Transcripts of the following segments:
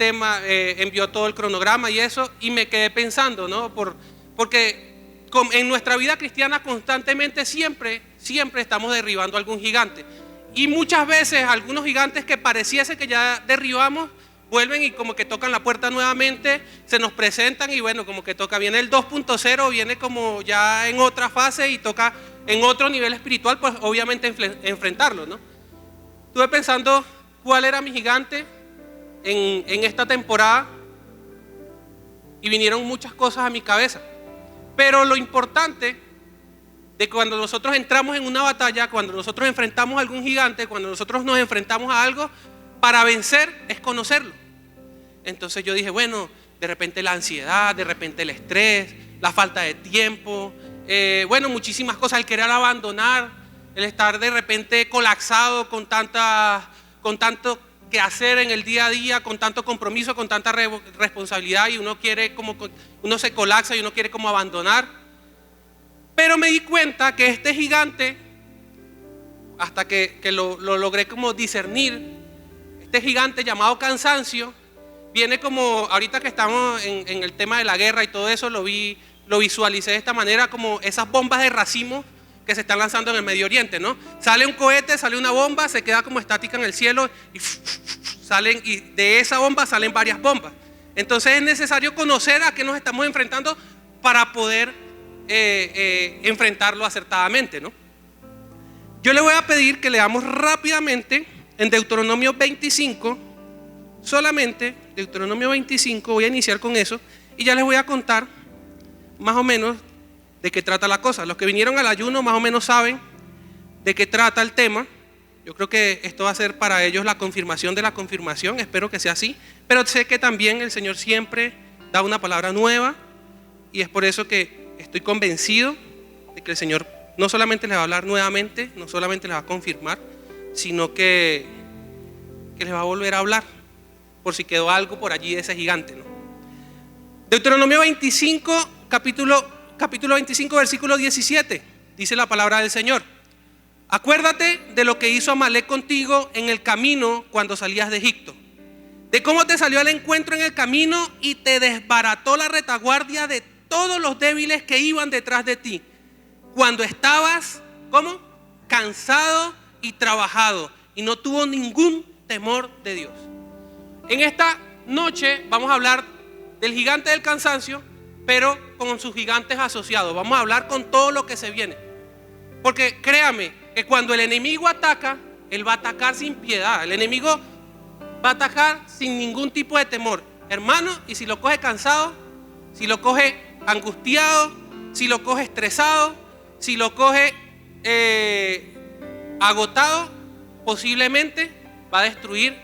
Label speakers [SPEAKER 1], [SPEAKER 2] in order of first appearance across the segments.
[SPEAKER 1] tema, envió todo el cronograma y eso, y me quedé pensando, ¿no? Porque en nuestra vida cristiana constantemente siempre estamos derribando algún gigante. Y muchas veces algunos gigantes que pareciese que ya derribamos, vuelven y como que tocan la puerta nuevamente, se nos presentan y bueno, como que viene el 2.0, viene como ya en otra fase y toca en otro nivel espiritual, pues obviamente enfrentarlo, ¿no? Estuve pensando cuál era mi gigante en esta temporada y vinieron muchas cosas a mi cabeza. Pero lo importante de cuando nosotros entramos en una batalla, cuando nosotros enfrentamos a algún gigante, cuando nosotros nos enfrentamos a algo, para vencer es conocerlo. Entonces yo dije, bueno, de repente la ansiedad, de repente el estrés, la falta de tiempo, bueno, muchísimas cosas, el querer abandonar, el estar de repente colapsado con tanto que hacer en el día a día, con tanto compromiso, con tanta responsabilidad, y uno se colapsa y uno quiere como abandonar. Pero me di cuenta que este gigante, hasta que lo logré como discernir, este gigante llamado cansancio, viene como, ahorita que estamos en el tema de la guerra y todo eso, lo visualicé de esta manera, como esas bombas de racimo que se están lanzando en el Medio Oriente, ¿no? Sale un cohete, sale una bomba, se queda como estática en el cielo y de esa bomba salen varias bombas. Entonces es necesario conocer a qué nos estamos enfrentando para poder enfrentarlo acertadamente, ¿no? Yo le voy a pedir que leamos rápidamente en Deuteronomio 25, solamente Deuteronomio 25, voy a iniciar con eso y ya les voy a contar más o menos de qué trata la cosa. Los que vinieron al ayuno más o menos saben de qué trata el tema. Yo creo que esto va a ser para ellos la confirmación de la confirmación, espero que sea así, pero sé que también el Señor siempre da una palabra nueva y es por eso que estoy convencido de que el Señor no solamente les va a hablar nuevamente, no solamente les va a confirmar, sino que les va a volver a hablar por si quedó algo por allí de ese gigante, ¿no? Deuteronomio 25, capítulo 25, versículo 17, dice la palabra del Señor: acuérdate de lo que hizo Amalek contigo en el camino cuando salías de Egipto, de cómo te salió al encuentro en el camino y te desbarató la retaguardia de todos los débiles que iban detrás de ti, cuando estabas, ¿cómo? Cansado y trabajado, y no tuvo ningún temor de Dios. En esta noche vamos a hablar del gigante del cansancio, pero con sus gigantes asociados. Vamos a hablar con todo lo que se viene. Porque créame que cuando el enemigo ataca, él va a atacar sin piedad. El enemigo va a atacar sin ningún tipo de temor, hermano. Y si lo coge cansado, si lo coge angustiado, si lo coge estresado, si lo coge agotado, posiblemente va a destruir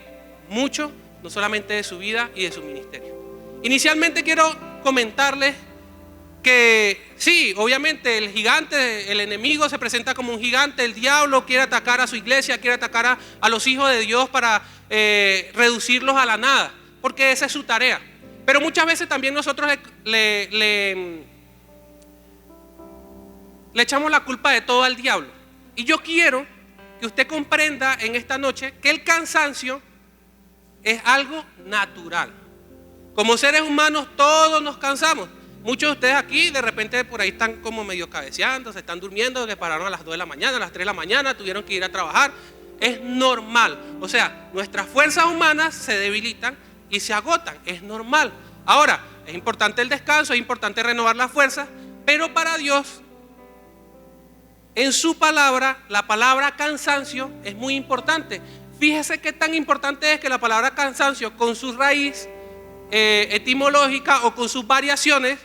[SPEAKER 1] mucho, no solamente de su vida y de su ministerio. Inicialmente quiero comentarles que sí, obviamente el gigante, el enemigo se presenta como un gigante, el diablo quiere atacar a su iglesia, quiere atacar a los hijos de Dios para reducirlos a la nada, porque esa es su tarea. Pero muchas veces también nosotros le echamos la culpa de todo al diablo. Y yo quiero que usted comprenda en esta noche que el cansancio es algo natural. Como seres humanos todos nos cansamos. Muchos de ustedes aquí de repente por ahí están como medio cabeceando, se están durmiendo, que pararon a las 2 de la mañana, a las 3 de la mañana, tuvieron que ir a trabajar. Es normal. O sea, nuestras fuerzas humanas se debilitan y se agotan. Es normal. Ahora, es importante el descanso, es importante renovar las fuerzas, pero para Dios, en su palabra, la palabra cansancio es muy importante. Fíjese qué tan importante es que la palabra cansancio, con su raíz etimológica o con sus variaciones,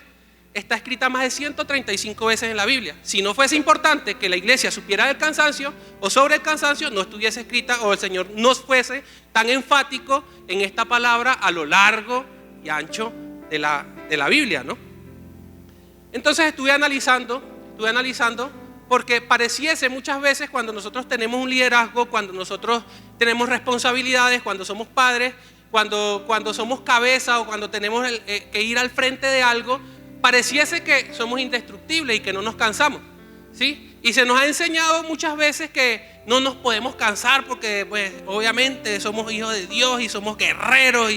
[SPEAKER 1] está escrita más de 135 veces en la Biblia. Si no fuese importante que la iglesia supiera del cansancio o sobre el cansancio, no estuviese escrita, o el Señor no fuese tan enfático en esta palabra a lo largo y ancho de la Biblia, ¿no? Entonces estuve analizando, porque pareciese muchas veces cuando nosotros tenemos un liderazgo, cuando nosotros tenemos responsabilidades, cuando somos padres, cuando somos cabeza o cuando tenemos que ir al frente de algo, pareciese que somos indestructibles y que no nos cansamos, ¿sí? Y se nos ha enseñado muchas veces que no nos podemos cansar porque pues obviamente somos hijos de Dios y somos guerreros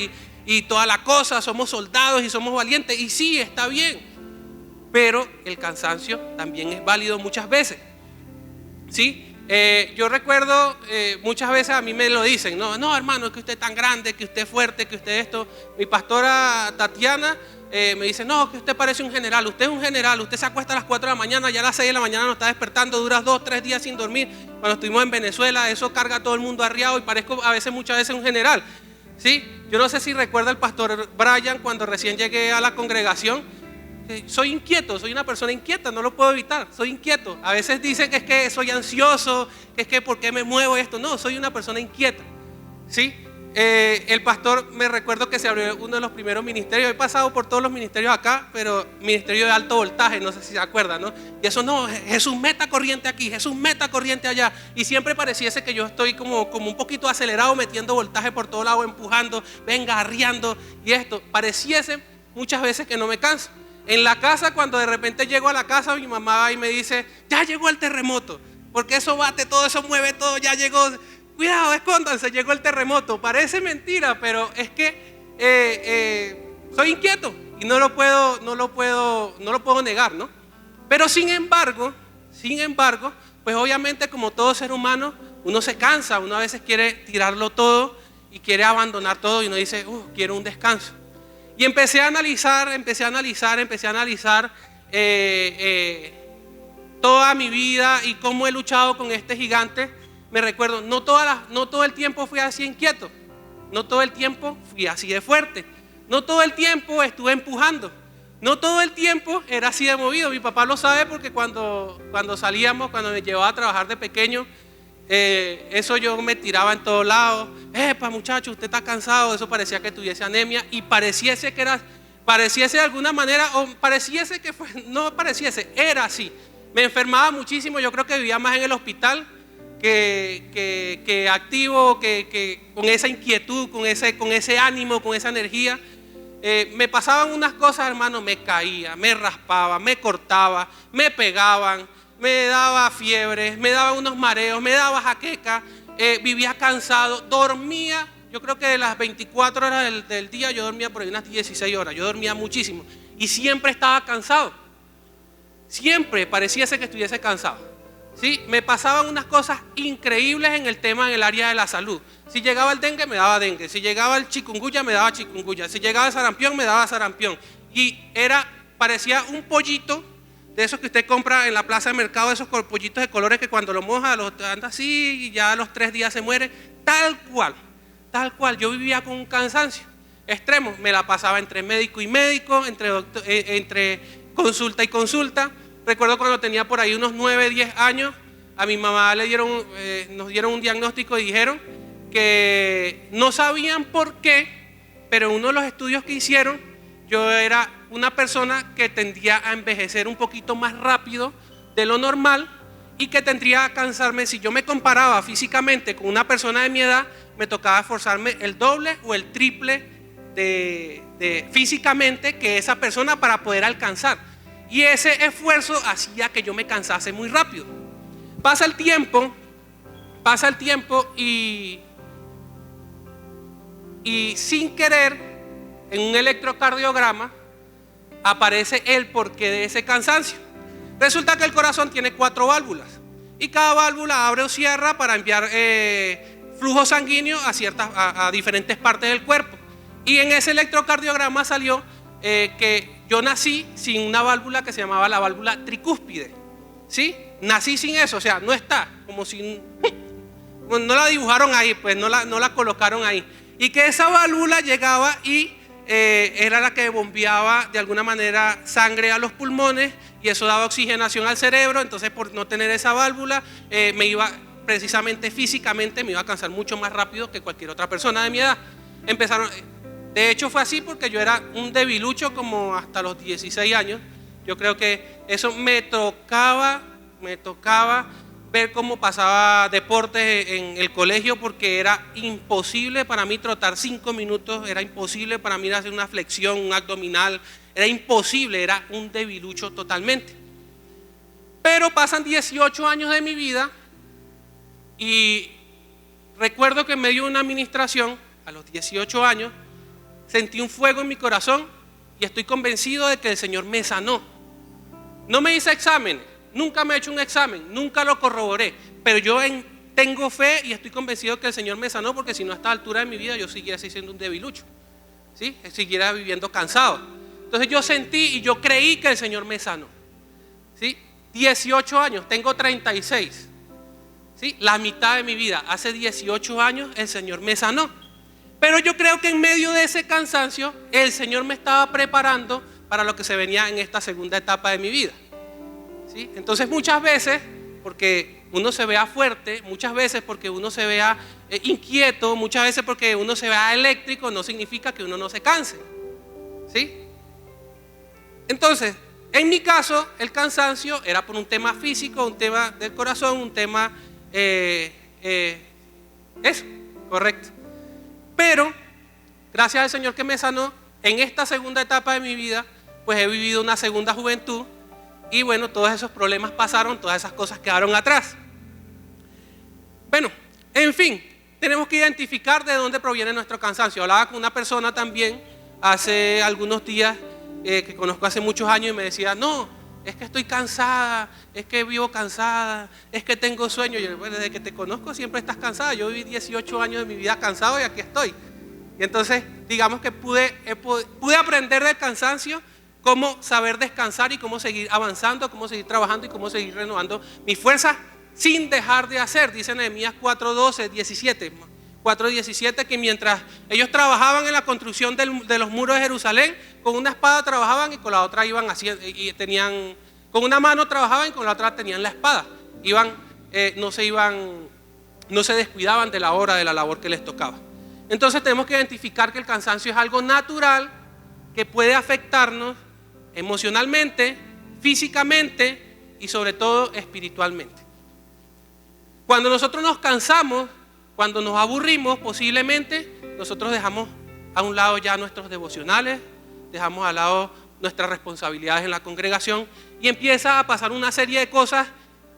[SPEAKER 1] y toda la cosa, somos soldados y somos valientes. Y sí, está bien, pero el cansancio también es válido muchas veces, ¿sí? Yo recuerdo muchas veces a mí me lo dicen, no hermano, es que usted es tan grande, que usted es fuerte, que usted esto. Mi pastora Tatiana me dice, no, que usted parece un general, usted es un general, usted se acuesta a las 4 de la mañana, ya a las 6 de la mañana nos está despertando, duras 2, 3 días sin dormir. Cuando estuvimos en Venezuela, eso carga a todo el mundo arriado y parezco muchas veces un general, ¿sí? Yo no sé si recuerda el pastor Brian cuando recién llegué a la congregación. Soy inquieto, soy una persona inquieta, no lo puedo evitar, soy inquieto. A veces dicen que es que soy ansioso, que es que ¿por qué me muevo esto? No, soy una persona inquieta, ¿sí? El pastor, me recuerdo que se abrió uno de los primeros ministerios. He pasado por todos los ministerios acá, pero ministerio de alto voltaje, no sé si se acuerdan, ¿no? Y eso no, Jesús meta corriente aquí, Jesús meta corriente allá. Y siempre pareciese que yo estoy como un poquito acelerado, metiendo voltaje por todo lado, empujando, venga, arriando. Y esto, pareciese muchas veces que no me canso. En la casa, cuando de repente llego a la casa, mi mamá va y me dice, ya llegó el terremoto, porque eso bate todo, eso mueve todo, ya llegó. Cuidado, escóndanse, llegó el terremoto. Parece mentira, pero es que soy inquieto y no lo puedo negar, ¿no? Pero sin embargo, pues obviamente como todo ser humano, uno se cansa, uno a veces quiere tirarlo todo y quiere abandonar todo y uno dice, quiero un descanso. Y empecé a analizar toda mi vida y cómo he luchado con este gigante. Me recuerdo, no todo el tiempo fui así inquieto, no todo el tiempo fui así de fuerte, no todo el tiempo estuve empujando, no todo el tiempo era así de movido. Mi papá lo sabe porque cuando salíamos, cuando me llevaba a trabajar de pequeño, eso yo me tiraba en todos lados. Muchacho, usted está cansado. Eso parecía que tuviese anemia y pareciese de alguna manera, o pareciese que fue, no pareciese, era así. Me enfermaba muchísimo, yo creo que vivía más en el hospital que activo, que con esa inquietud, con ese ánimo, con esa energía. Me pasaban unas cosas, hermano, me caía, me raspaba, me cortaba, me pegaban, me daba fiebre, me daba unos mareos, me daba jaqueca, vivía cansado, dormía. Yo creo que de las 24 horas del día yo dormía por ahí unas 16 horas, yo dormía muchísimo y siempre estaba cansado, siempre pareciese que estuviese cansado. ¿Sí? Me pasaban unas cosas increíbles en el área de la salud. Si llegaba el dengue, me daba dengue. Si llegaba el chikungunya, me daba chikungunya. Si llegaba el sarampión, me daba sarampión. Y parecía un pollito de esos que usted compra en la plaza de mercado, esos pollitos de colores que cuando lo moja, anda así y ya a los 3 días se muere. Tal cual. Yo vivía con un cansancio extremo. Me la pasaba entre médico y médico, entre consulta y consulta. Recuerdo cuando tenía por ahí unos 9, 10 años, a mi mamá nos dieron un diagnóstico y dijeron que no sabían por qué, pero en uno de los estudios que hicieron, yo era una persona que tendía a envejecer un poquito más rápido de lo normal y que tendría a cansarme. Si yo me comparaba físicamente con una persona de mi edad, me tocaba esforzarme el doble o el triple físicamente que esa persona para poder alcanzar. Y ese esfuerzo hacía que yo me cansase muy rápido. Pasa el tiempo y sin querer, en un electrocardiograma, aparece el porqué de ese cansancio. Resulta que el corazón tiene 4 válvulas y cada válvula abre o cierra para enviar flujo sanguíneo a diferentes partes del cuerpo. Y en ese electrocardiograma salió que yo nací sin una válvula que se llamaba la válvula tricúspide, ¿sí? Nací sin eso, o sea, no está, como si no la dibujaron ahí, pues no la colocaron ahí. Y que esa válvula llegaba y era la que bombeaba de alguna manera sangre a los pulmones y eso daba oxigenación al cerebro. Entonces, por no tener esa válvula, precisamente físicamente me iba a cansar mucho más rápido que cualquier otra persona de mi edad. De hecho fue así porque yo era un debilucho como hasta los 16 años. Yo creo que eso me tocaba ver cómo pasaba deportes en el colegio porque era imposible para mí trotar 5 minutos, era imposible para mí hacer una flexión, un abdominal, era imposible, era un debilucho totalmente. Pero pasan 18 años de mi vida y recuerdo que en medio de una administración, a los 18 años, sentí un fuego en mi corazón y estoy convencido de que el Señor me sanó. No me hice exámenes, nunca me he hecho un examen, nunca lo corroboré, pero yo tengo fe y estoy convencido que el Señor me sanó, porque si no, a esta altura de mi vida yo siguiera siendo un debilucho, ¿sí? Siguiera viviendo cansado. Entonces yo sentí y yo creí que el Señor me sanó, ¿sí? 18 años, tengo 36, ¿sí? La mitad de mi vida, hace 18 años el Señor me sanó. Pero yo creo que en medio de ese cansancio el Señor me estaba preparando para lo que se venía en esta segunda etapa de mi vida, ¿sí? Entonces muchas veces, porque uno se vea fuerte, muchas veces porque uno se vea inquieto, muchas veces porque uno se vea eléctrico, no significa que uno no se canse, ¿sí? Entonces, en mi caso, el cansancio era por un tema físico, un tema del corazón, un tema eso, correcto. Pero, gracias al Señor que me sanó, en esta segunda etapa de mi vida, pues he vivido una segunda juventud. Y bueno, todos esos problemas pasaron, todas esas cosas quedaron atrás. Bueno, en fin, tenemos que identificar de dónde proviene nuestro cansancio. Hablaba con una persona también hace algunos días, que conozco hace muchos años, y me decía, no, es que estoy cansada, es que vivo cansada, es que tengo sueño. Y yo, bueno, desde que te conozco siempre estás cansada. Yo viví 18 años de mi vida cansado y aquí estoy. Y entonces, digamos que pude aprender del cansancio, cómo saber descansar y cómo seguir avanzando, cómo seguir trabajando y cómo seguir renovando mis fuerzas sin dejar de hacer. Dice Nehemías 4:17, que mientras ellos trabajaban en la construcción de los muros de Jerusalén, con una espada trabajaban y con la otra iban haciendo, y tenían, con una mano trabajaban y con la otra tenían la espada. No se descuidaban de la hora de la labor que les tocaba. Entonces tenemos que identificar que el cansancio es algo natural que puede afectarnos emocionalmente, físicamente y sobre todo espiritualmente. Cuando nosotros nos cansamos, cuando nos aburrimos, posiblemente nosotros dejamos a un lado ya nuestros devocionales, dejamos al lado nuestras responsabilidades en la congregación y empieza a pasar una serie de cosas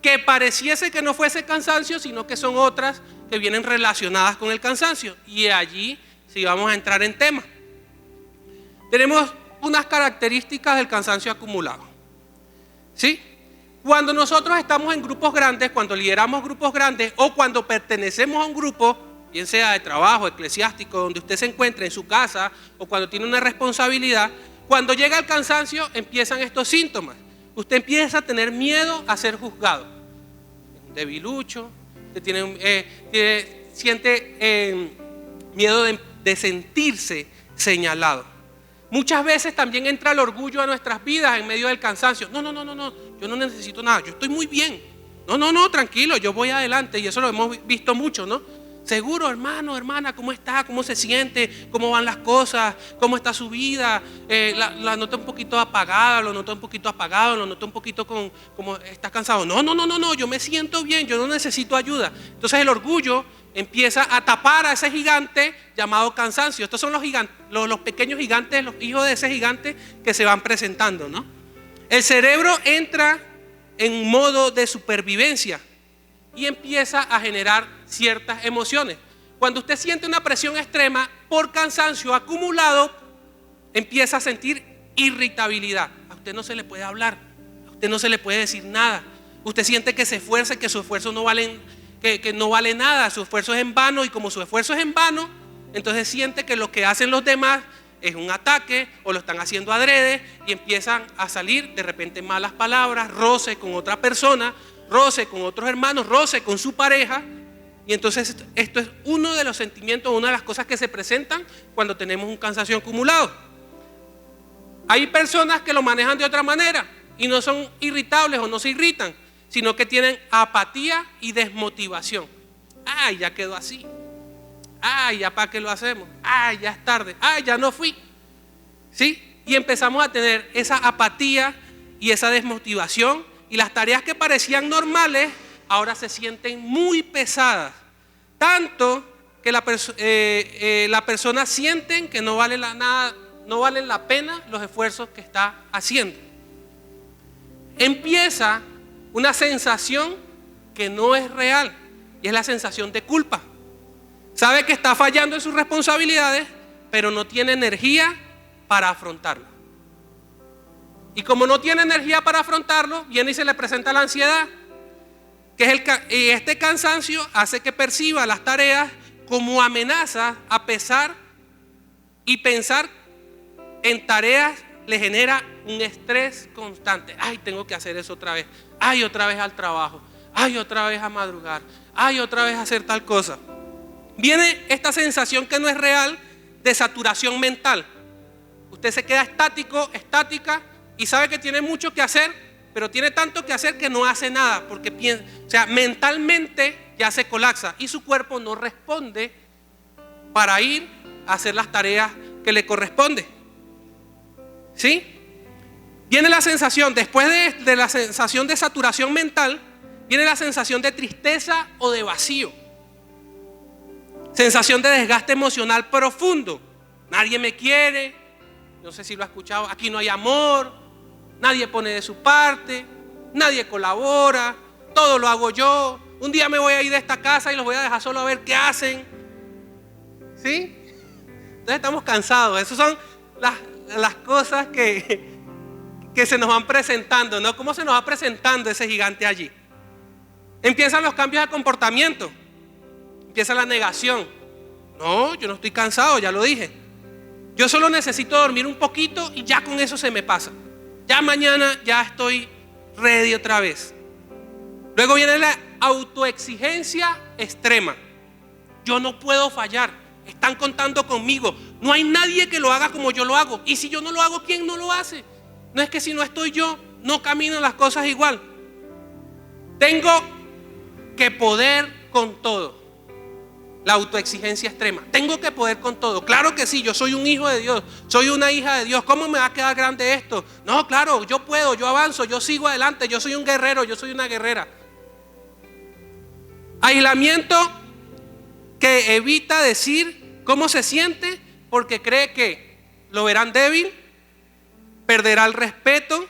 [SPEAKER 1] que pareciese que no fuese cansancio, sino que son otras que vienen relacionadas con el cansancio. Y allí sí vamos a entrar en tema. Tenemos unas características del cansancio acumulado, ¿sí? Cuando nosotros estamos en grupos grandes, cuando lideramos grupos grandes o cuando pertenecemos a un grupo, bien sea de trabajo, eclesiástico, donde usted se encuentre, en su casa, o cuando tiene una responsabilidad, cuando llega el cansancio empiezan estos síntomas. Usted empieza a tener miedo a ser juzgado. Es un debilucho, usted siente miedo de sentirse señalado. Muchas veces también entra el orgullo a nuestras vidas en medio del cansancio. No, yo no necesito nada, yo estoy muy bien. No, tranquilo, yo voy adelante. Y eso lo hemos visto mucho, ¿no? Seguro, hermano, hermana, ¿cómo está? ¿Cómo se siente? ¿Cómo van las cosas? ¿Cómo está su vida? La nota un poquito apagada, lo nota un poquito apagado, lo nota un poquito como está cansado. No, yo me siento bien, yo no necesito ayuda. Entonces el orgullo empieza a tapar a ese gigante llamado cansancio. Estos son los pequeños gigantes, los hijos de ese gigante que se van presentando, ¿no? El cerebro entra en modo de supervivencia y empieza a generar ciertas emociones. Cuando usted siente una presión extrema por cansancio acumulado, empieza a sentir irritabilidad. A usted no se le puede hablar, a usted no se le puede decir nada. Usted siente que se esfuerza y que su esfuerzo no vale nada, su esfuerzo es en vano, y como su esfuerzo es en vano, entonces siente que lo que hacen los demás es un ataque o lo están haciendo adrede, y empiezan a salir de repente malas palabras, roce con otra persona, roce con otros hermanos, roce con su pareja. Y entonces esto es uno de los sentimientos, una de las cosas que se presentan cuando tenemos un cansancio acumulado. Hay personas que lo manejan de otra manera y no son irritables o no se irritan, sino que tienen apatía y desmotivación. Ay, ya quedó así. Ay, ya para qué lo hacemos. Ay, ya es tarde. Ay, ya no fui. ¿Sí? Y empezamos a tener esa apatía y esa desmotivación, y las tareas que parecían normales ahora se sienten muy pesadas, tanto que la persona siente que no vale la pena los esfuerzos que está haciendo. Empieza una sensación que no es real, y es la sensación de culpa. Sabe que está fallando en sus responsabilidades, pero no tiene energía para afrontarlo. Y como no tiene energía para afrontarlo, viene y se le presenta la ansiedad, que es y este cansancio hace que perciba las tareas como amenazas, a pesar y pensar en tareas le genera un estrés constante. Ay, tengo que hacer eso otra vez. Ay, otra vez al trabajo. Ay, otra vez a madrugar. Ay, otra vez a hacer tal cosa. Viene esta sensación que no es real de saturación mental. Usted se queda estático, estática y sabe que tiene mucho que hacer, pero tiene tanto que hacer que no hace nada porque piensa, o sea, mentalmente ya se colapsa y su cuerpo no responde para ir a hacer las tareas que le corresponde. ¿Sí? Viene la sensación, después de la sensación de saturación mental, viene la sensación de tristeza o de vacío. Sensación de desgaste emocional profundo. Nadie me quiere, no sé si lo ha escuchado, aquí no hay amor, nadie pone de su parte, nadie colabora, todo lo hago yo. Un día me voy a ir de esta casa y los voy a dejar solo a ver qué hacen. ¿Sí? Entonces estamos cansados. Esas son las cosas que se nos van presentando, ¿no? ¿Cómo se nos va presentando ese gigante allí? Empiezan los cambios de comportamiento. Empieza la negación. No, yo no estoy cansado, ya lo dije. Yo solo necesito dormir un poquito y ya con eso se me pasa. Ya mañana ya estoy ready otra vez. Luego viene la autoexigencia extrema. Yo no puedo fallar. Están contando conmigo. No hay nadie que lo haga como yo lo hago. Y si yo no lo hago, ¿quién no lo hace? No es que si no estoy yo, no caminan las cosas igual. Tengo que poder con todo. La autoexigencia extrema. Tengo que poder con todo. Claro que sí, yo soy un hijo de Dios. Soy una hija de Dios. ¿Cómo me va a quedar grande esto? No, claro, yo puedo, yo avanzo, yo sigo adelante. Yo soy un guerrero, yo soy una guerrera. Aislamiento que evita decir cómo se siente porque cree que lo verán débil, perderá el respeto,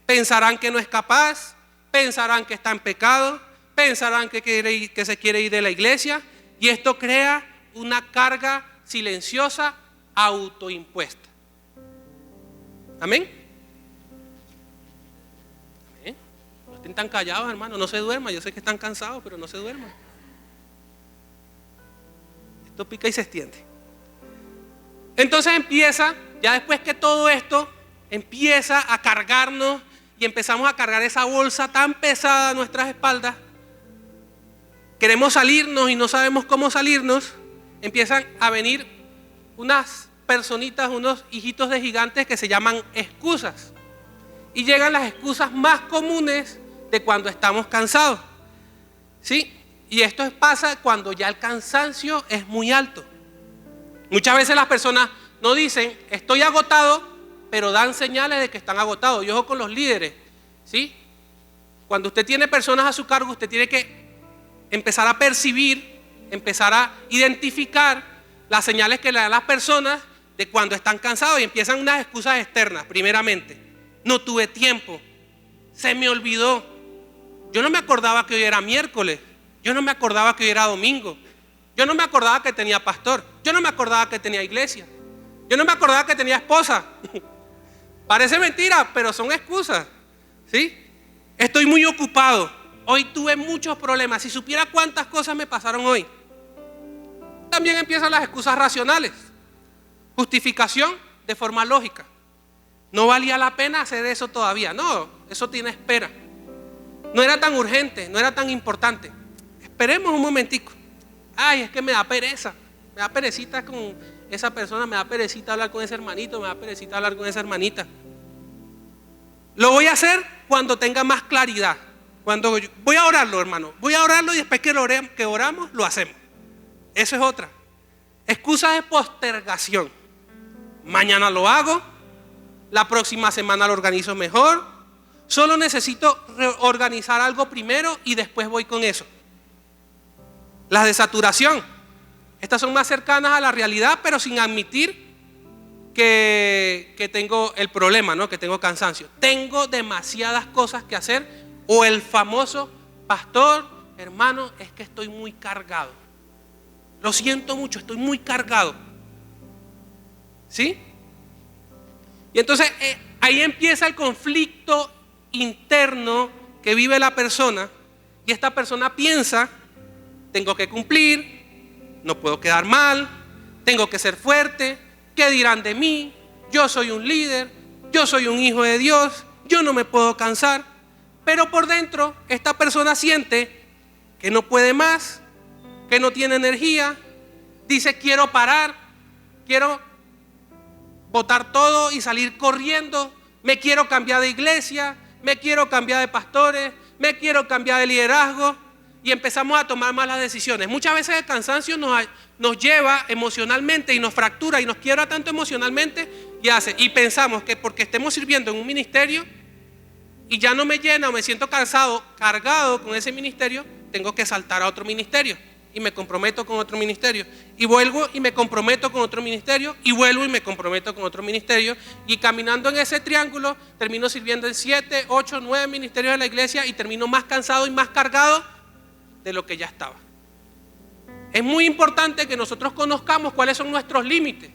[SPEAKER 1] pensarán que no es capaz, pensarán que está en pecado, pensarán que se quiere ir de la iglesia. Y esto crea una carga silenciosa autoimpuesta. ¿Amén? ¿Amén? No estén tan callados, hermano, no se duerman. Yo sé que están cansados, pero no se duerman. Esto pica y se extiende. Entonces empieza, ya después que todo esto empieza a cargarnos y empezamos a cargar esa bolsa tan pesada a nuestras espaldas, queremos salirnos y no sabemos cómo salirnos, empiezan a venir unas personitas, unos hijitos de gigantes que se llaman excusas. Y llegan las excusas más comunes de cuando estamos cansados. ¿Sí? Y esto pasa cuando ya el cansancio es muy alto. Muchas veces las personas no dicen, estoy agotado, pero dan señales de que están agotados. Y ojo con los líderes. ¿Sí? Cuando usted tiene personas a su cargo, usted tiene que empezar a percibir, empezar a identificar las señales que le dan las personas de cuando están cansados y empiezan unas excusas externas. Primeramente, no tuve tiempo, se me olvidó, yo no me acordaba que hoy era miércoles, yo no me acordaba que hoy era domingo, yo no me acordaba que tenía pastor, yo no me acordaba que tenía iglesia, yo no me acordaba que tenía esposa. Parece mentira, pero son excusas. ¿Sí? Estoy muy ocupado. Hoy tuve muchos problemas. Si supiera cuántas cosas me pasaron hoy. También empiezan las excusas racionales. Justificación de forma lógica. No valía la pena hacer eso todavía. No, eso tiene espera. No era tan urgente, no era tan importante. Esperemos un momentico. Ay, es que me da pereza. Me da perecita con esa persona, me da perecita hablar con ese hermanito, me da perecita hablar con esa hermanita. Lo voy a hacer cuando tenga más claridad. Voy a orarlo, hermano. Voy a orarlo y después que oramos, lo hacemos. Eso es otra. Excusa de postergación. Mañana lo hago. La próxima semana lo organizo mejor. Solo necesito organizar algo primero y después voy con eso. Las de saturación. Estas son más cercanas a la realidad, pero sin admitir que tengo el problema, ¿no? Que tengo cansancio. Tengo demasiadas cosas que hacer. O el famoso pastor, hermano, es que estoy muy cargado. Lo siento mucho, estoy muy cargado. ¿Sí? Y entonces ahí empieza el conflicto interno que vive la persona, y esta persona piensa: tengo que cumplir, no puedo quedar mal, tengo que ser fuerte, ¿qué dirán de mí? Yo soy un líder, yo soy un hijo de Dios, yo no me puedo cansar. Pero por dentro esta persona siente que no puede más, que no tiene energía, dice: quiero parar, quiero botar todo y salir corriendo, me quiero cambiar de iglesia, me quiero cambiar de pastores, me quiero cambiar de liderazgo, y empezamos a tomar malas decisiones. Muchas veces el cansancio nos lleva emocionalmente y nos fractura y nos quiebra tanto emocionalmente y pensamos que porque estemos sirviendo en un ministerio y ya no me llena o me siento cansado, cargado con ese ministerio, tengo que saltar a otro ministerio y me comprometo con otro ministerio, y vuelvo y me comprometo con otro ministerio, y vuelvo y me comprometo con otro ministerio, y caminando en ese triángulo termino sirviendo en 7, 8, 9 ministerios de la iglesia y termino más cansado y más cargado de lo que ya estaba. Es muy importante que nosotros conozcamos cuáles son nuestros límites.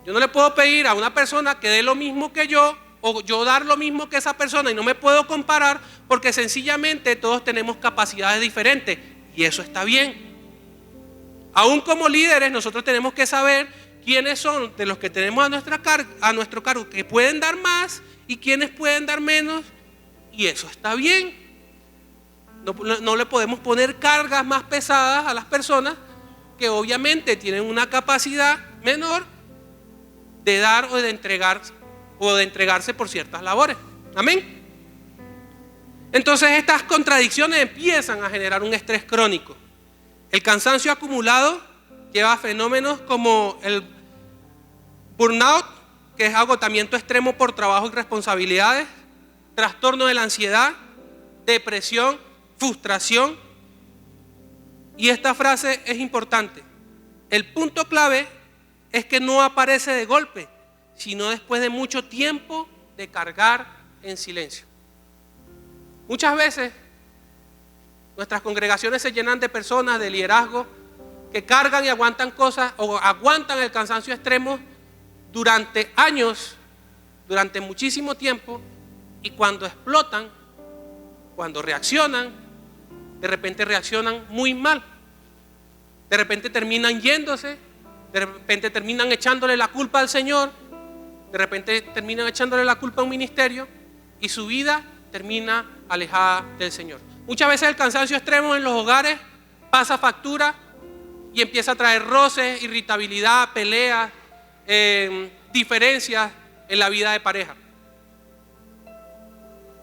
[SPEAKER 1] Yo no le puedo pedir a una persona que dé lo mismo que yo, o yo dar lo mismo que esa persona, y no me puedo comparar, porque sencillamente todos tenemos capacidades diferentes, y eso está bien. Aún como líderes nosotros tenemos que saber quiénes son de los que tenemos a nuestro cargo que pueden dar más y quiénes pueden dar menos, y eso está bien. No le podemos poner cargas más pesadas a las personas que obviamente tienen una capacidad menor de dar o de entregarse por ciertas labores. Amén. Entonces estas contradicciones empiezan a generar un estrés crónico. El cansancio acumulado lleva a fenómenos como el burnout, que es agotamiento extremo por trabajo y responsabilidades, trastorno de la ansiedad, depresión, frustración. Y esta frase es importante. El punto clave es que no aparece de golpe, sino después de mucho tiempo de cargar en silencio. Muchas veces nuestras congregaciones se llenan de personas de liderazgo que cargan y aguantan cosas, o aguantan el cansancio extremo durante años, durante muchísimo tiempo, y cuando explotan, cuando reaccionan, de repente reaccionan muy mal. De repente terminan yéndose, de repente terminan echándole la culpa al Señor, de repente terminan echándole la culpa a un ministerio, y su vida termina alejada del Señor. Muchas veces el cansancio extremo en los hogares pasa factura y empieza a traer roces, irritabilidad, peleas, diferencias en la vida de pareja.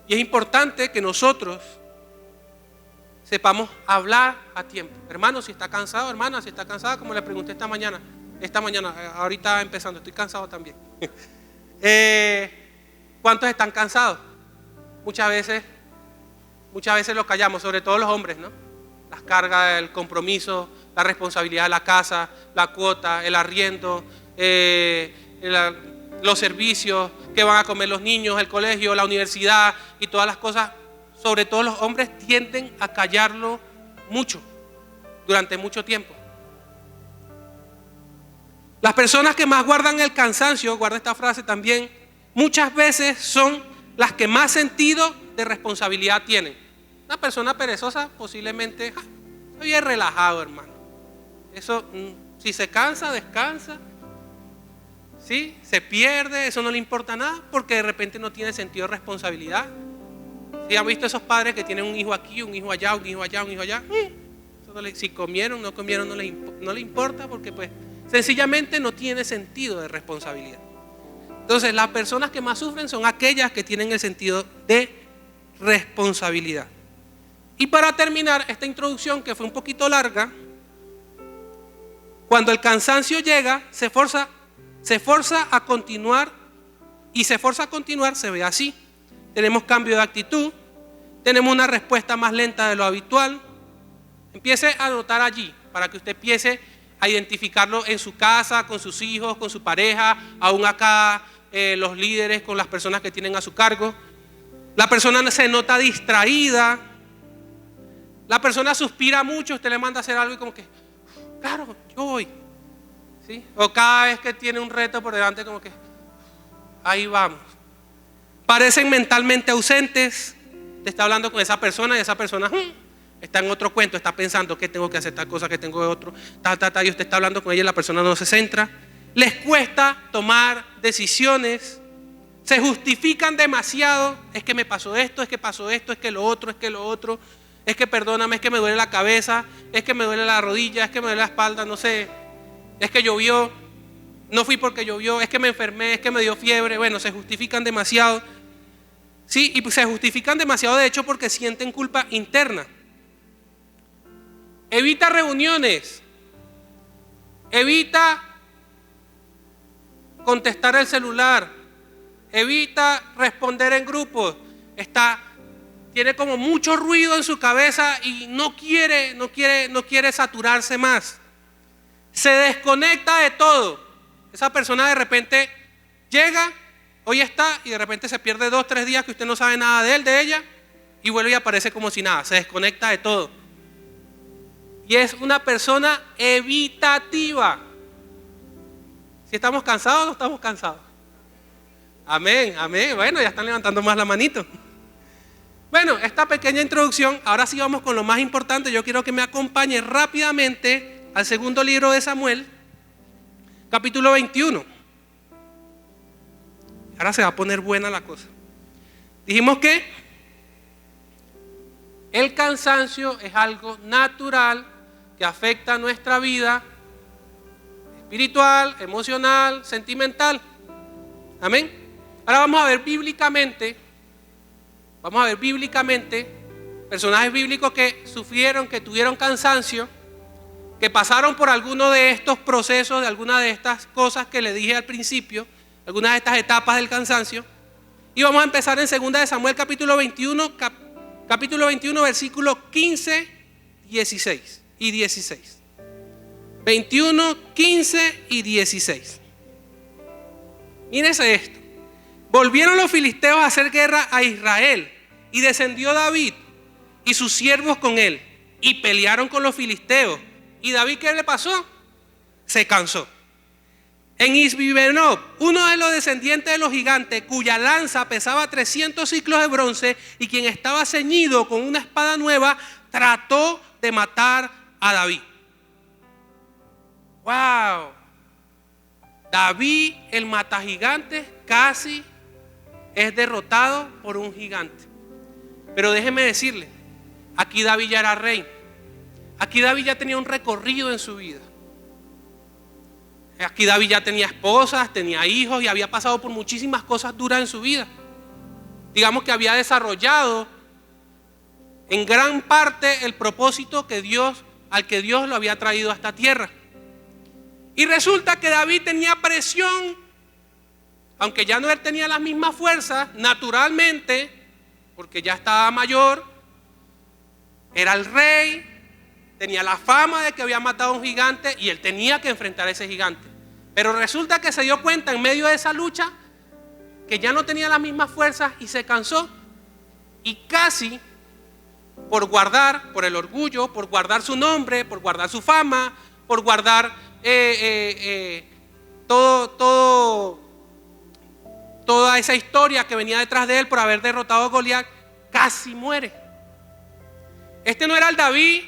[SPEAKER 1] Y es importante que nosotros sepamos hablar a tiempo. Hermano, si está cansado, hermana, si está cansada, como le pregunté esta mañana, ahorita empezando, estoy cansado también. ¿Cuántos están cansados? Muchas veces los callamos, sobre todo los hombres, ¿no? Las cargas, el compromiso, la responsabilidad de la casa, la cuota, el arriendo, los servicios, que van a comer los niños, el colegio, la universidad y todas las cosas. Sobre todo los hombres tienden a callarlo mucho, durante mucho tiempo. Las personas que más guardan el cansancio, guarda esta frase también, muchas veces son las que más sentido de responsabilidad tienen. Una persona perezosa posiblemente soy relajado, hermano. Eso, si se cansa, descansa. ¿Sí? Se pierde, eso no le importa nada, porque de repente no tiene sentido de responsabilidad. ¿Sí? ¿Han visto esos padres que tienen un hijo aquí, un hijo allá, un hijo allá, un hijo allá? Si comieron, no comieron, no le importa, porque pues sencillamente no tiene sentido de responsabilidad. Entonces las personas que más sufren son aquellas que tienen el sentido de responsabilidad. Y para terminar esta introducción, que fue un poquito larga, cuando el cansancio llega, se forza a continuar, y se forza a continuar se ve así. Tenemos cambio de actitud, tenemos una respuesta más lenta de lo habitual. Empiece a notar allí, para que usted empiece a identificarlo en su casa, con sus hijos, con su pareja, aún acá los líderes, con las personas que tienen a su cargo. La persona se nota distraída, la persona suspira mucho, usted le manda a hacer algo y como que, claro, yo voy. ¿sí? O cada vez que tiene un reto por delante, como que ahí vamos. Parecen mentalmente ausentes. Te está hablando con esa persona y esa persona está en otro cuento, está pensando que tengo que hacer tal cosa, que tengo otro, y usted está hablando con ella y la persona no se centra. Les cuesta tomar decisiones, se justifican demasiado. Es que me pasó esto, es que pasó esto, es que lo otro, es que perdóname, es que me duele la cabeza, es que me duele la rodilla, es que me duele la espalda, no sé, es que llovió, no fui porque llovió, es que me enfermé, es que me dio fiebre. Bueno, se justifican demasiado. Sí, y se justifican demasiado de hecho porque sienten culpa interna. Evita reuniones, evita contestar el celular, evita responder en grupos, tiene como mucho ruido en su cabeza y no quiere saturarse más. Se desconecta de todo. Esa persona de repente llega, hoy está, y de repente se pierde 2 o 3 días que usted no sabe nada de él, de ella, y vuelve y aparece como si nada. Se desconecta de todo. Y es una persona evitativa. Si estamos cansados o no estamos cansados. Amén, amén. Bueno, ya están levantando más la manito. Bueno, esta pequeña introducción, ahora sí vamos con lo más importante. Yo quiero que me acompañe rápidamente al segundo libro de Samuel, capítulo 21. Ahora se va a poner buena la cosa. Dijimos que el cansancio es algo natural que afecta nuestra vida espiritual, emocional, sentimental. Amén. Ahora vamos a ver bíblicamente personajes bíblicos que sufrieron, que tuvieron cansancio, que pasaron por alguno de estos procesos, de alguna de estas cosas que le dije al principio, algunas de estas etapas del cansancio. Y vamos a empezar en 2 de Samuel capítulo 21, versículos 15, 16 y 16. 21, 15 y 16. Mírese esto. Volvieron los filisteos a hacer guerra a Israel, y descendió David y sus siervos con él, y pelearon con los filisteos. ¿Y David qué le pasó? Se cansó. En Isbibenob, uno de los descendientes de los gigantes, cuya lanza pesaba 300 ciclos de bronce y quien estaba ceñido con una espada nueva, trató de matar a David. ¡Wow! David, el matagigantes, casi es derrotado por un gigante. Pero déjeme decirle, aquí David ya era rey. Aquí David ya tenía un recorrido en su vida. Aquí David ya tenía esposas, tenía hijos y había pasado por muchísimas cosas duras en su vida. Digamos que había desarrollado en gran parte el propósito al que Dios lo había traído a esta tierra. Y resulta que David tenía presión, aunque ya no él tenía las mismas fuerzas, naturalmente, porque ya estaba mayor, era el rey, tenía la fama de que había matado a un gigante y él tenía que enfrentar a ese gigante. Pero resulta que se dio cuenta en medio de esa lucha que ya no tenía las mismas fuerzas y se cansó. Y casi por el orgullo, por guardar su nombre, por guardar su fama, por guardar toda esa historia que venía detrás de él por haber derrotado a Goliat, casi muere. Este no era el David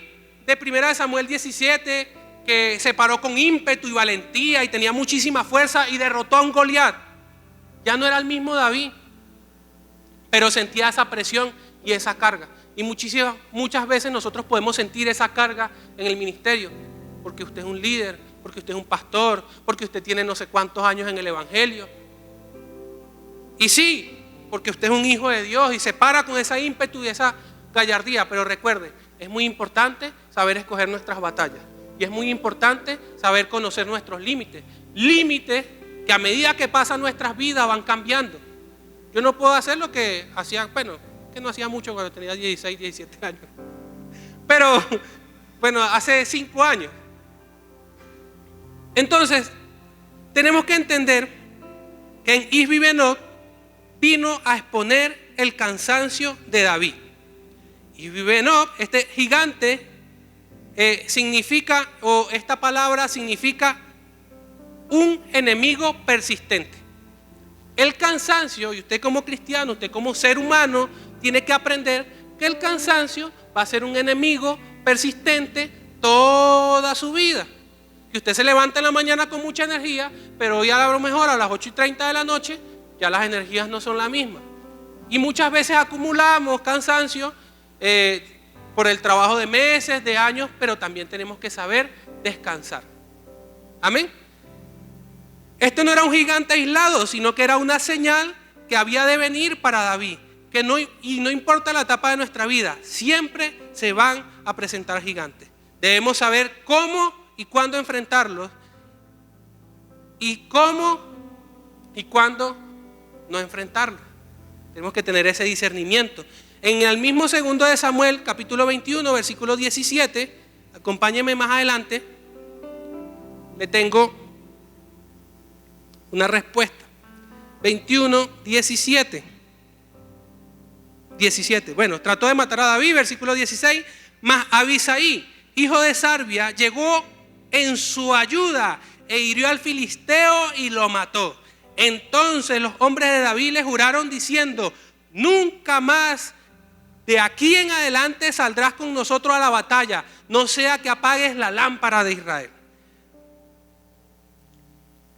[SPEAKER 1] de 1 de Samuel 17 que se paró con ímpetu y valentía y tenía muchísima fuerza y derrotó a un Goliat. Ya no era el mismo David, pero sentía esa presión y esa carga. Y muchas veces nosotros podemos sentir esa carga en el ministerio, porque usted es un líder, porque usted es un pastor, porque usted tiene no sé cuántos años en el evangelio. Y sí, porque usted es un hijo de Dios y se para con esa ímpetu y esa gallardía. Pero recuerde, es muy importante saber escoger nuestras batallas. Y es muy importante saber conocer nuestros límites. Límites que a medida que pasan nuestras vidas van cambiando. Yo no puedo hacer lo que hacía, que no hacía mucho cuando tenía 16, 17 años. Pero, hace 5 años. Entonces, tenemos que entender que en Isbibenob vino a exponer el cansancio de David. Isbibenob, este gigante, significa, o esta palabra significa un enemigo persistente. El cansancio, y usted como cristiano, usted como ser humano, tiene que aprender que el cansancio va a ser un enemigo persistente toda su vida. Que usted se levanta en la mañana con mucha energía, pero hoy a lo mejor a las 8:30 de la noche ya las energías no son las mismas. Y muchas veces acumulamos cansancio por el trabajo de meses, de años, pero también tenemos que saber descansar. Amén. Esto no era un gigante aislado, sino que era una señal que había de venir para David. Y no importa la etapa de nuestra vida, siempre se van a presentar gigantes. Debemos saber cómo y cuándo enfrentarlos, y cómo y cuándo no enfrentarlos. Tenemos que tener ese discernimiento. En el mismo segundo de Samuel, capítulo 21, versículo 17, acompáñenme más adelante, le tengo una respuesta. 21, 17. Bueno, trató de matar a David, versículo 16. Mas Abisaí, hijo de Sarbia, llegó en su ayuda e hirió al filisteo y lo mató. Entonces los hombres de David le juraron diciendo: nunca más de aquí en adelante saldrás con nosotros a la batalla, no sea que apagues la lámpara de Israel.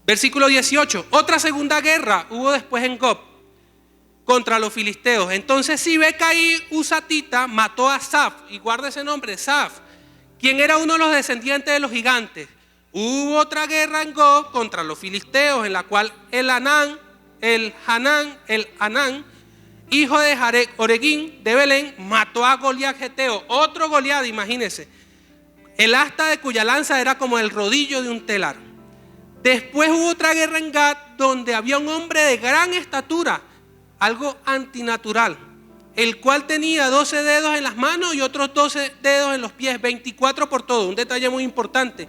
[SPEAKER 1] Versículo 18. Otra segunda guerra hubo después en Gob contra los filisteos. Entonces Sibecaí Husatita mató a Saf, y guarda ese nombre, Saf, quien era uno de los descendientes de los gigantes. Hubo otra guerra en Gob contra los filisteos, en la cual el Anán, hijo de Oregín de Belén, mató a Goliat Geteo. Otro Goliat, imagínense, el asta de cuya lanza era como el rodillo de un telar. Después hubo otra guerra en Gad, donde había un hombre de gran estatura, algo antinatural, el cual tenía 12 dedos en las manos y otros 12 dedos en los pies, 24 por todo, un detalle muy importante.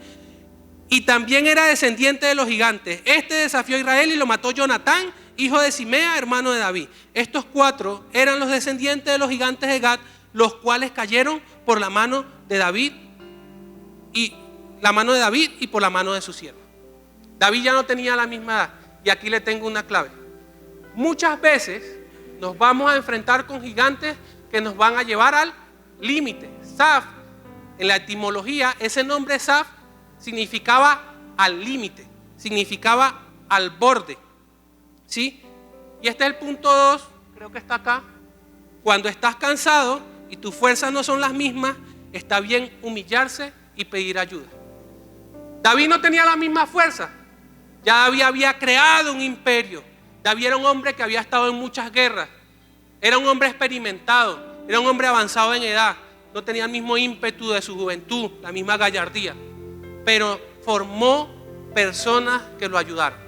[SPEAKER 1] Y también era descendiente de los gigantes. Este desafió a Israel y lo mató Jonatán, hijo de Simea, hermano de David. Estos 4 eran los descendientes de los gigantes de Gad, los cuales cayeron por la mano de David y por la mano de su siervo. David ya no tenía la misma edad. Y aquí le tengo una clave. Muchas veces nos vamos a enfrentar con gigantes que nos van a llevar al límite. Saf, en la etimología, ese nombre Saf significaba al límite, significaba al borde, ¿sí? Y este es el punto 2, creo que está acá. Cuando estás cansado y tus fuerzas no son las mismas, está bien humillarse y pedir ayuda. David no tenía la misma fuerza. Ya David había creado un imperio. David era un hombre que había estado en muchas guerras. Era un hombre experimentado, era un hombre avanzado en edad. No tenía el mismo ímpetu de su juventud, la misma gallardía. Pero formó personas que lo ayudaron.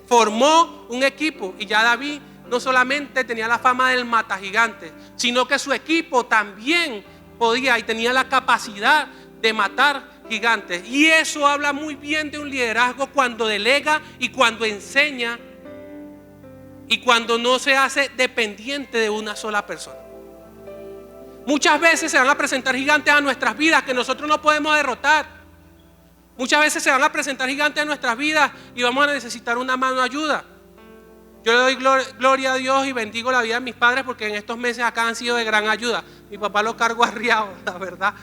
[SPEAKER 1] Formó un equipo, y ya David no solamente tenía la fama del matagigantes, sino que su equipo también podía y tenía la capacidad de matar gigantes. Y eso habla muy bien de un liderazgo cuando delega y cuando enseña y cuando no se hace dependiente de una sola persona. Muchas veces se van a presentar gigantes a nuestras vidas que nosotros no podemos derrotar. Muchas veces se van a presentar gigantes a nuestras vidas y vamos a necesitar una mano de ayuda. Yo le doy gloria a Dios y bendigo la vida de mis padres, porque en estos meses acá han sido de gran ayuda. Mi papá lo cargo arriado, la verdad.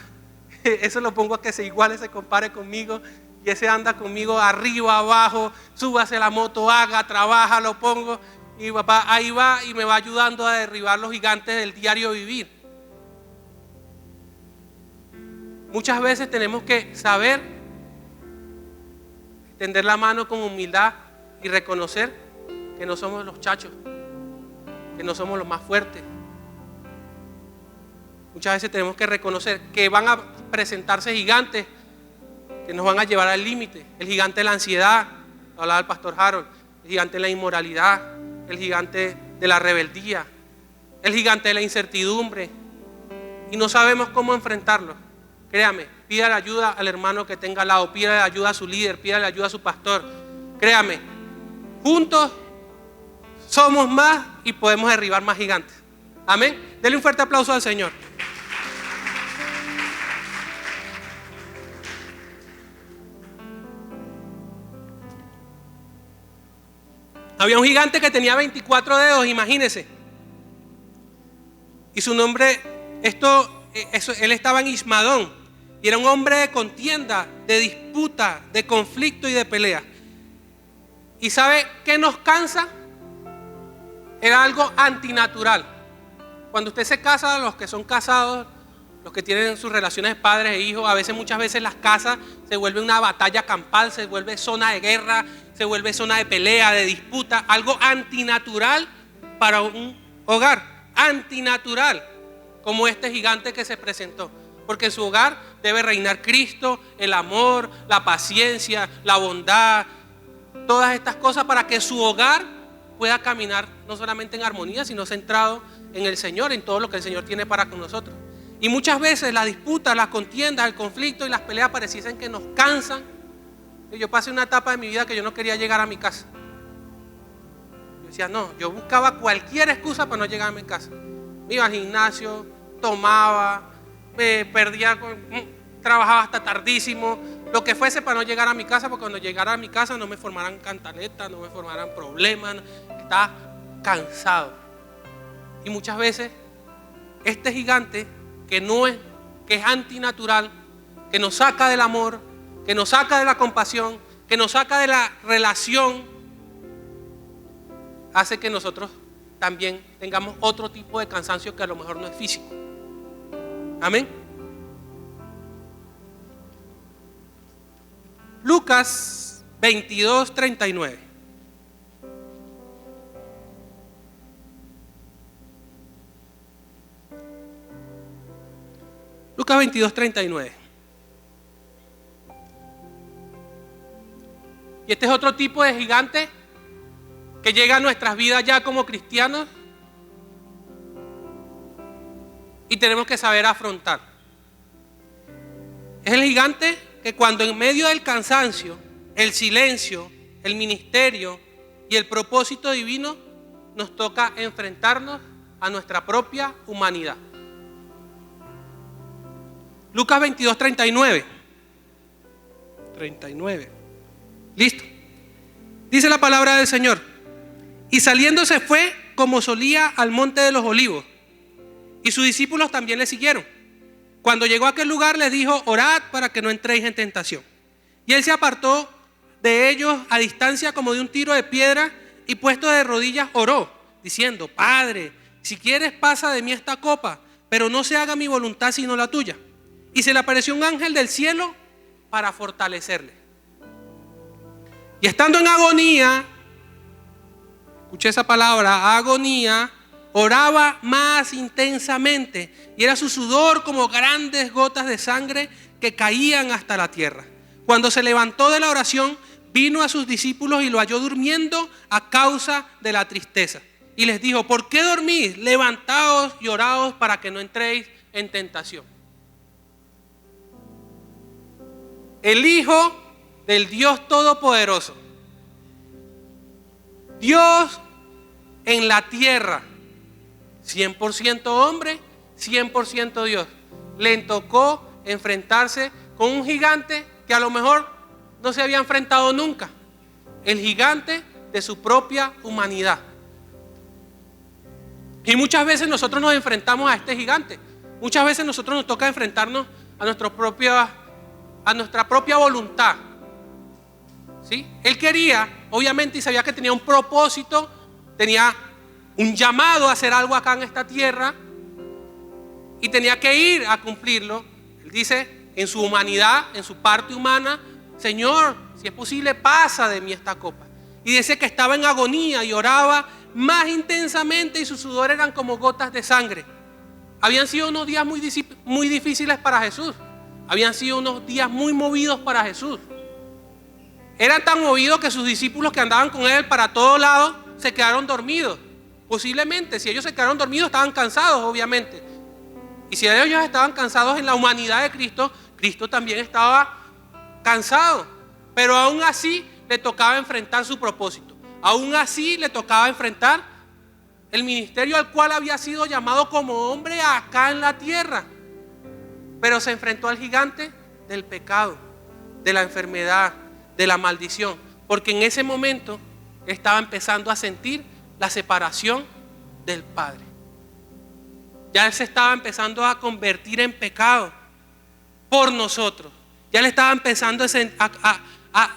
[SPEAKER 1] Eso lo pongo a que se iguale, se compare conmigo. Y ese anda conmigo arriba, abajo, súbase la moto, haga, trabaja, lo pongo. Y mi papá ahí va y me va ayudando a derribar los gigantes del diario vivir. Muchas veces tenemos que saber tender la mano con humildad y reconocer que no somos los chachos, que no somos los más fuertes. Muchas veces tenemos que reconocer que van a presentarse gigantes que nos van a llevar al límite. El gigante de la ansiedad, hablaba el pastor Harold, el gigante de la inmoralidad, el gigante de la rebeldía, el gigante de la incertidumbre, y no sabemos cómo enfrentarlo. Créame, pídale ayuda al hermano que tenga al lado, pídale ayuda a su líder, pídale ayuda a su pastor. Créame, juntos somos más y podemos derribar más gigantes. Amén. Denle un fuerte aplauso al Señor. Había un gigante que tenía 24 dedos, imagínense. Y su nombre, él estaba en Ismadón. Y era un hombre de contienda, de disputa, de conflicto y de pelea. ¿Y sabe qué nos cansa? Era algo antinatural. Cuando usted se casa, los que son casados, los que tienen sus relaciones de padres e hijos, muchas veces las casas se vuelven una batalla campal, se vuelve zona de guerra, se vuelve zona de pelea, de disputa, algo antinatural para un hogar, antinatural, como este gigante que se presentó. Porque en su hogar debe reinar Cristo, el amor, la paciencia, la bondad, todas estas cosas para que su hogar pueda caminar no solamente en armonía, sino centrado en el Señor, en todo lo que el Señor tiene para con nosotros. Y muchas veces las disputas, las contiendas, el conflicto y las peleas pareciesen que nos cansan. Yo pasé una etapa de mi vida que yo no quería llegar a mi casa. Yo decía, no, yo buscaba cualquier excusa para no llegar a mi casa. Me iba al gimnasio, tomaba, me perdía, trabajaba hasta tardísimo, lo que fuese para no llegar a mi casa, porque cuando llegara a mi casa no me formaran cantaletas, no me formaran problemas, estaba cansado. Y muchas veces este gigante que es antinatural, que nos saca del amor, que nos saca de la compasión, que nos saca de la relación, hace que nosotros también tengamos otro tipo de cansancio que a lo mejor no es físico. Amén. Lucas 22:39. Lucas 22:39. Y este es otro tipo de gigante que llega a nuestras vidas ya como cristianos y tenemos que saber afrontar. Es el gigante que cuando en medio del cansancio, el silencio, el ministerio y el propósito divino nos toca enfrentarnos a nuestra propia humanidad. Lucas 22:39. 39. Listo. Dice la palabra del Señor. Y saliendo se fue como solía al monte de los olivos. Y sus discípulos también le siguieron. Cuando llegó a aquel lugar les dijo: orad para que no entréis en tentación. Y él se apartó de ellos a distancia como de un tiro de piedra y puesto de rodillas oró, diciendo: Padre, si quieres pasa de mí esta copa, pero no se haga mi voluntad sino la tuya. Y se le apareció un ángel del cielo para fortalecerle. Y estando en agonía, escuché esa palabra, agonía, oraba más intensamente y era su sudor como grandes gotas de sangre que caían hasta la tierra. Cuando se levantó de la oración, vino a sus discípulos y lo halló durmiendo a causa de la tristeza. Y les dijo: ¿por qué dormís? Levantaos y oraos para que no entréis en tentación. El Hijo del Dios Todopoderoso, Dios en la tierra, 100% hombre, 100% Dios, le tocó enfrentarse con un gigante que a lo mejor no se había enfrentado nunca, el gigante de su propia humanidad. Y muchas veces nosotros nos enfrentamos a este gigante. Muchas veces nosotros nos toca enfrentarnos a nuestra propia voluntad. ¿Sí? Él quería, obviamente, y sabía que tenía un propósito, tenía un llamado a hacer algo acá en esta tierra y tenía que ir a cumplirlo. Él dice, en su humanidad, en su parte humana: Señor, si es posible, pasa de mí esta copa. Y dice que estaba en agonía y oraba más intensamente y su sudor eran como gotas de sangre. Habían sido unos días muy difíciles para Jesús. Habían sido unos días muy movidos para Jesús. Eran tan movidos que sus discípulos que andaban con él para todos lados se quedaron dormidos. Posiblemente, si ellos se quedaron dormidos, estaban cansados, obviamente. Y si ellos estaban cansados en la humanidad de Cristo, Cristo también estaba cansado. Pero aún así le tocaba enfrentar su propósito. Aún así le tocaba enfrentar el ministerio al cual había sido llamado como hombre acá en la tierra. Pero se enfrentó al gigante del pecado, de la enfermedad, de la maldición. Porque en ese momento estaba empezando a sentir la separación del Padre. Ya él se estaba empezando a convertir en pecado por nosotros. Ya él estaba empezando a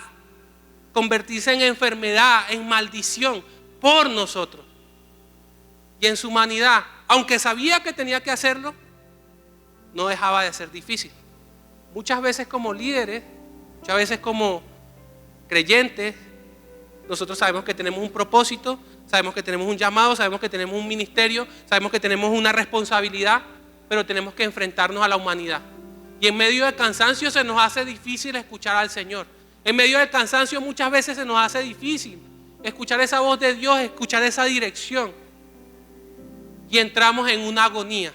[SPEAKER 1] convertirse en enfermedad, en maldición por nosotros. Y en su humanidad, aunque sabía que tenía que hacerlo, no dejaba de ser difícil. Muchas veces como líderes, muchas veces como creyentes, nosotros sabemos que tenemos un propósito, sabemos que tenemos un llamado, sabemos que tenemos un ministerio, sabemos que tenemos una responsabilidad, pero tenemos que enfrentarnos a la humanidad. Y en medio del cansancio se nos hace difícil escuchar al Señor. En medio del cansancio muchas veces se nos hace difícil escuchar esa voz de Dios, escuchar esa dirección. Y entramos en una agonía.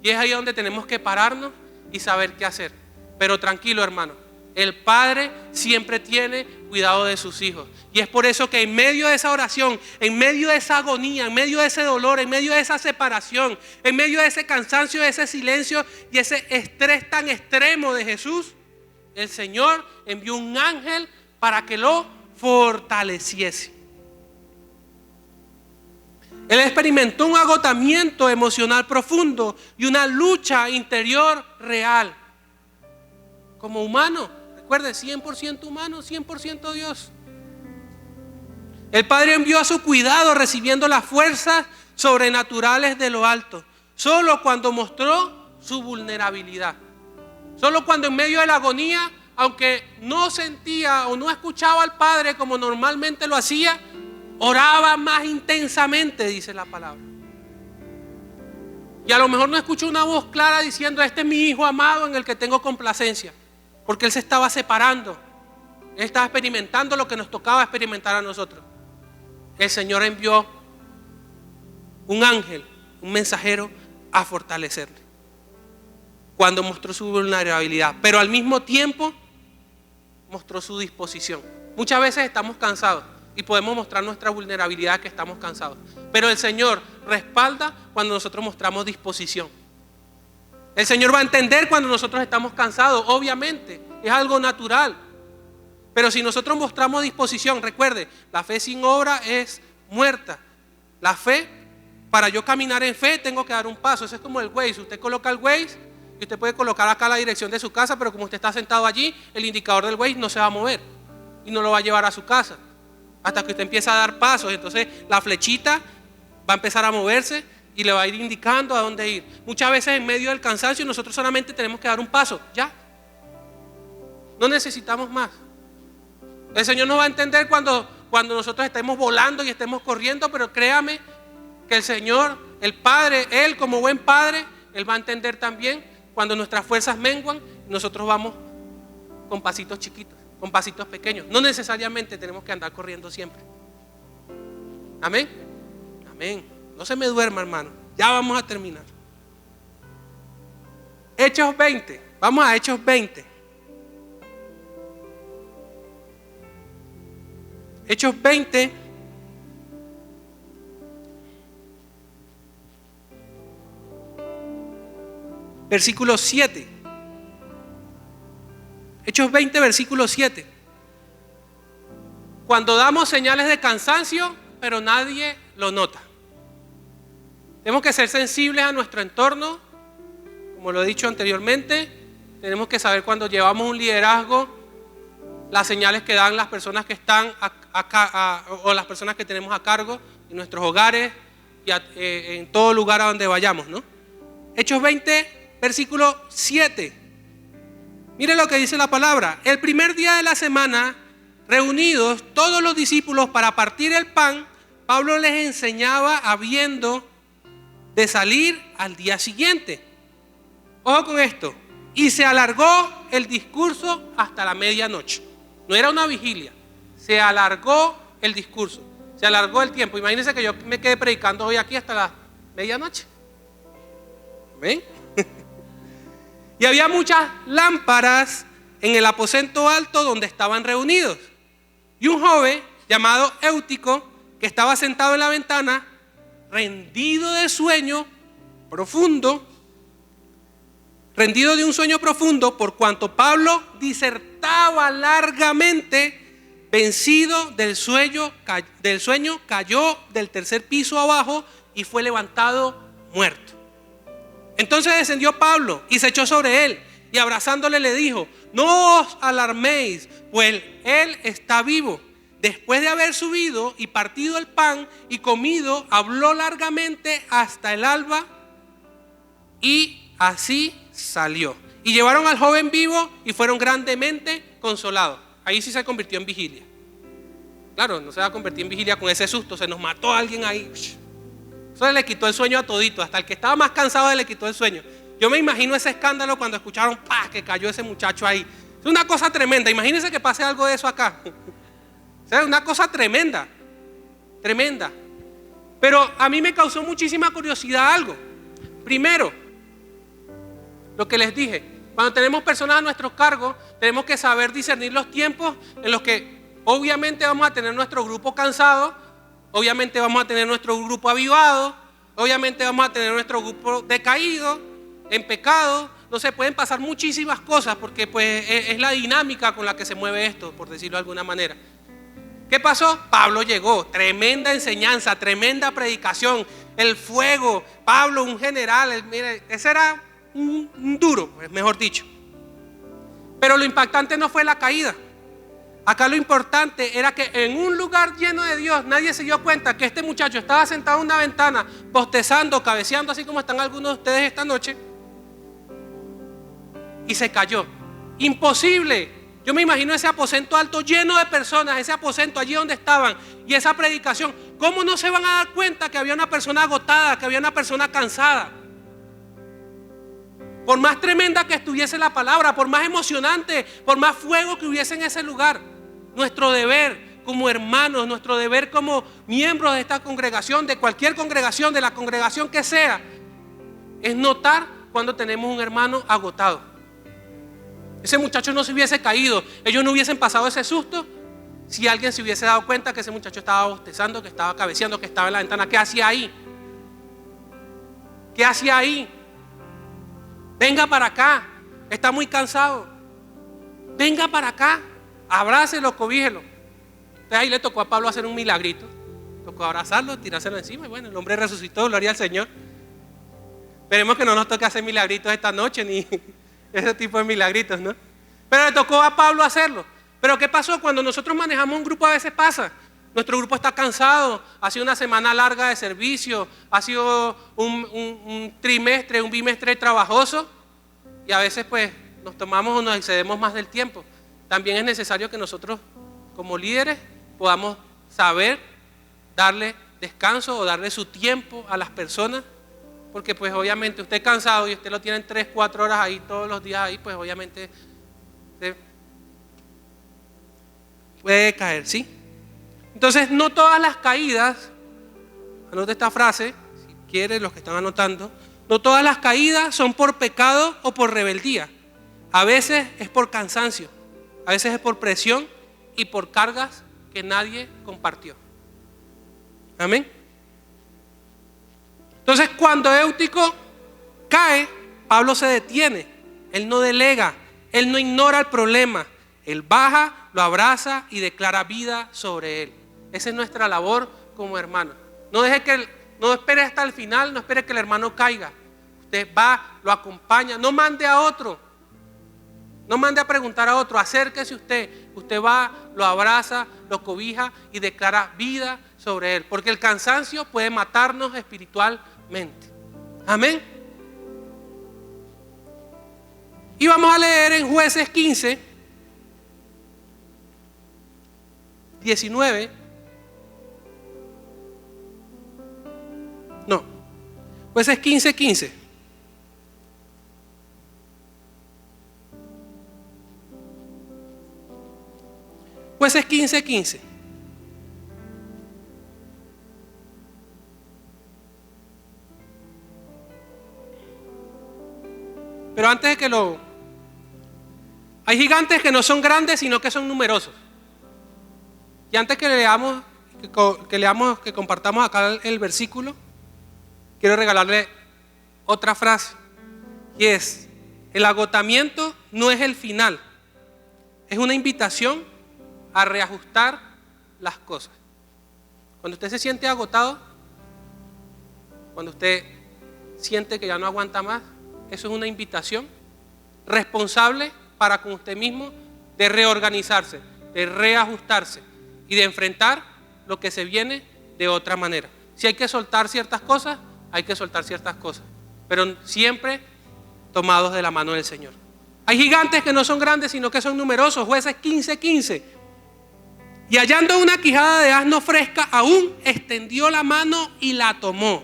[SPEAKER 1] Y es ahí donde tenemos que pararnos y saber qué hacer. Pero tranquilo, hermano, el Padre siempre tiene cuidado de sus hijos. Y es por eso que en medio de esa oración, en medio de esa agonía, en medio de ese dolor, en medio de esa separación, en medio de ese cansancio, de ese silencio y ese estrés tan extremo de Jesús, el Señor envió un ángel para que lo fortaleciese. Él experimentó un agotamiento emocional profundo y una lucha interior real. Como humano, recuerde, 100% humano, 100% Dios. El Padre envió a su cuidado recibiendo las fuerzas sobrenaturales de lo alto. Solo cuando mostró su vulnerabilidad. Solo cuando en medio de la agonía, aunque no sentía o no escuchaba al Padre como normalmente lo hacía, oraba más intensamente, dice la palabra. Y a lo mejor no escuchó una voz clara diciendo: este es mi hijo amado en el que tengo complacencia. Porque él se estaba separando. Él estaba experimentando lo que nos tocaba experimentar a nosotros. El Señor envió un ángel, un mensajero, a fortalecerle cuando mostró su vulnerabilidad, pero al mismo tiempo mostró su disposición. Muchas veces estamos cansados y podemos mostrar nuestra vulnerabilidad, que estamos cansados, pero el Señor respalda cuando nosotros mostramos disposición. El Señor va a entender cuando nosotros estamos cansados, obviamente, es algo natural. Pero si nosotros mostramos disposición, recuerde, la fe sin obra es muerta. La fe, para yo caminar en fe, tengo que dar un paso. Eso es como el Waze. Usted coloca el Waze y usted puede colocar acá la dirección de su casa, pero como usted está sentado allí, el indicador del Waze no se va a mover y no lo va a llevar a su casa hasta que usted empiece a dar pasos. Entonces la flechita va a empezar a moverse y le va a ir indicando a dónde ir. Muchas veces en medio del cansancio nosotros solamente tenemos que dar un paso, ya. No necesitamos más. El Señor nos va a entender cuando nosotros estemos volando y estemos corriendo, pero créame que el Señor, el Padre, Él como buen Padre, Él va a entender también cuando nuestras fuerzas menguan y nosotros vamos con pasitos chiquitos, con pasitos pequeños. No necesariamente tenemos que andar corriendo siempre. Amén. Amén. No se me duerma, hermano. Ya vamos a terminar. Hechos 20. Vamos a Hechos 20. Hechos 20. Versículo 7. Hechos 20, versículo 7. Cuando damos señales de cansancio, pero nadie lo nota. Tenemos que ser sensibles a nuestro entorno, como lo he dicho anteriormente. Tenemos que saber cuando llevamos un liderazgo, las señales que dan las personas que están acá, o las personas que tenemos a cargo en nuestros hogares y en todo lugar a donde vayamos, ¿no? Hechos 20, versículo 7. Mire lo que dice la palabra. El primer día de la semana, reunidos todos los discípulos para partir el pan, Pablo les enseñaba habiendo de salir al día siguiente. Ojo con esto. Y se alargó el discurso hasta la medianoche. No era una vigilia. Se alargó el discurso. Se alargó el tiempo. Imagínense que yo me quedé predicando hoy aquí hasta la medianoche. ¿Ven? Y había muchas lámparas en el aposento alto donde estaban reunidos. Y un joven llamado Eutico, que estaba sentado en la ventana, rendido de sueño profundo, rendido de un sueño profundo, por cuanto Pablo disertaba largamente, vencido del sueño, cayó del tercer piso abajo y fue levantado muerto. Entonces descendió Pablo y se echó sobre él y abrazándole le dijo: no os alarméis, pues él está vivo. Después de haber subido y partido el pan y comido, habló largamente hasta el alba y así salió. Y llevaron al joven vivo y fueron grandemente consolados. Ahí sí se convirtió en vigilia. Claro, no se va a convertir en vigilia con ese susto, se nos mató alguien ahí. Eso le quitó el sueño a todito, hasta el que estaba más cansado le quitó el sueño. Yo me imagino ese escándalo cuando escucharon ¡pah!, que cayó ese muchacho ahí. Es una cosa tremenda, imagínense que pase algo de eso acá. O sea, una cosa tremenda, tremenda. Pero a mí me causó muchísima curiosidad algo. Primero, lo que les dije, cuando tenemos personas a nuestro cargo, tenemos que saber discernir los tiempos en los que obviamente vamos a tener nuestro grupo cansado, obviamente vamos a tener nuestro grupo avivado, obviamente vamos a tener nuestro grupo decaído, en pecado. No sé, pueden pasar muchísimas cosas porque pues es la dinámica con la que se mueve esto, por decirlo de alguna manera. ¿Qué pasó? Pablo llegó, tremenda enseñanza, tremenda predicación, el fuego. Pablo, un general, mire, ese era un duro, mejor dicho. Pero lo impactante no fue la caída. Acá lo importante era que en un lugar lleno de Dios nadie se dio cuenta que este muchacho estaba sentado en una ventana, bostezando, cabeceando, así como están algunos de ustedes esta noche, y se cayó. Imposible. Yo me imagino ese aposento alto lleno de personas, ese aposento allí donde estaban, y esa predicación. ¿Cómo no se van a dar cuenta que había una persona agotada, que había una persona cansada? Por más tremenda que estuviese la palabra, por más emocionante, por más fuego que hubiese en ese lugar, nuestro deber como hermanos, nuestro deber como miembros de esta congregación, de cualquier congregación, de la congregación que sea, es notar cuando tenemos un hermano agotado. Ese muchacho no se hubiese caído, ellos no hubiesen pasado ese susto si alguien se hubiese dado cuenta que ese muchacho estaba bostezando, que estaba cabeceando, que estaba en la ventana. ¿Qué hacía ahí? ¿Qué hacía ahí? Venga para acá, está muy cansado. Venga para acá, abrácelo, cobíjelo. Entonces ahí le tocó a Pablo hacer un milagrito. Tocó abrazarlo, tirárselo encima y bueno, el hombre resucitó, gloria al Señor. Esperemos que no nos toque hacer milagritos esta noche, ni ese tipo de milagritos, ¿no? Pero le tocó a Pablo hacerlo. Pero ¿qué pasó? Cuando nosotros manejamos un grupo a veces pasa. Nuestro grupo está cansado, ha sido una semana larga de servicio, ha sido un trimestre, un bimestre trabajoso y a veces pues nos tomamos o nos excedemos más del tiempo. También es necesario que nosotros como líderes podamos saber darle descanso o darle su tiempo a las personas, porque pues obviamente usted cansado y usted lo tiene 3, 4 horas ahí todos los días ahí, pues obviamente usted puede caer, ¿sí? Entonces no todas las caídas, anote esta frase, si quieren los que están anotando, no todas las caídas son por pecado o por rebeldía. A veces es por cansancio, a veces es por presión y por cargas que nadie compartió. Amén. Entonces cuando Éutico cae, Pablo se detiene, él no delega, él no ignora el problema, él baja, lo abraza y declara vida sobre él. Esa es nuestra labor como hermanos. No espere hasta el final, no espere que el hermano caiga. Usted va, lo acompaña, no mande a otro. No mande a preguntar a otro, acérquese usted. Usted va, lo abraza, lo cobija y declara vida sobre él. Porque el cansancio puede matarnos espiritualmente. Amén. Y vamos a leer en Jueces 15, 19. No, Jueces 15, 15. Jueces 15, 15. Pero antes de que hay gigantes que no son grandes, sino que son numerosos. Y antes que leamos, que compartamos acá el versículo, quiero regalarle otra frase. Y es, el agotamiento no es el final, es una invitación a reajustar las cosas. Cuando usted se siente agotado, cuando usted siente que ya no aguanta más, eso es una invitación responsable para con usted mismo de reorganizarse, de reajustarse y de enfrentar lo que se viene de otra manera. Si hay que soltar ciertas cosas, hay que soltar ciertas cosas, pero siempre tomados de la mano del Señor. Hay gigantes que no son grandes, sino que son numerosos. Jueces 15:15. Y hallando una quijada de asno fresca, aún extendió la mano y la tomó,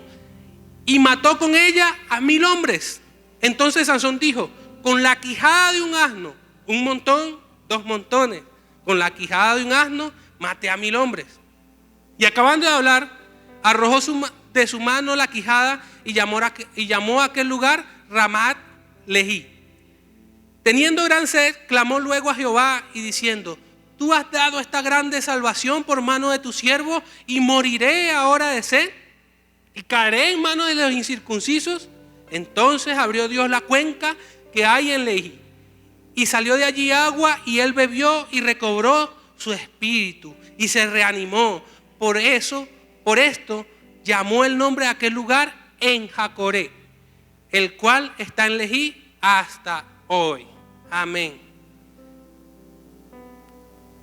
[SPEAKER 1] y mató con ella a 1000 hombres. Entonces Sansón dijo: con la quijada de un asno, 1 montón, 2 montones. Con la quijada de un asno, maté a 1000 hombres. Y acabando de hablar, arrojó de su mano la quijada y llamó a aquel lugar Ramat Lehi. Teniendo gran sed, clamó luego a Jehová y diciendo: tú has dado esta grande salvación por mano de tu siervo, y moriré ahora de sed, y caeré en manos de los incircuncisos. Entonces abrió Dios la cuenca que hay en Lehi, y salió de allí agua, y él bebió y recobró su espíritu y se reanimó. Por esto llamó el nombre de aquel lugar En Jacoré, el cual está en Lehi hasta hoy. Amén.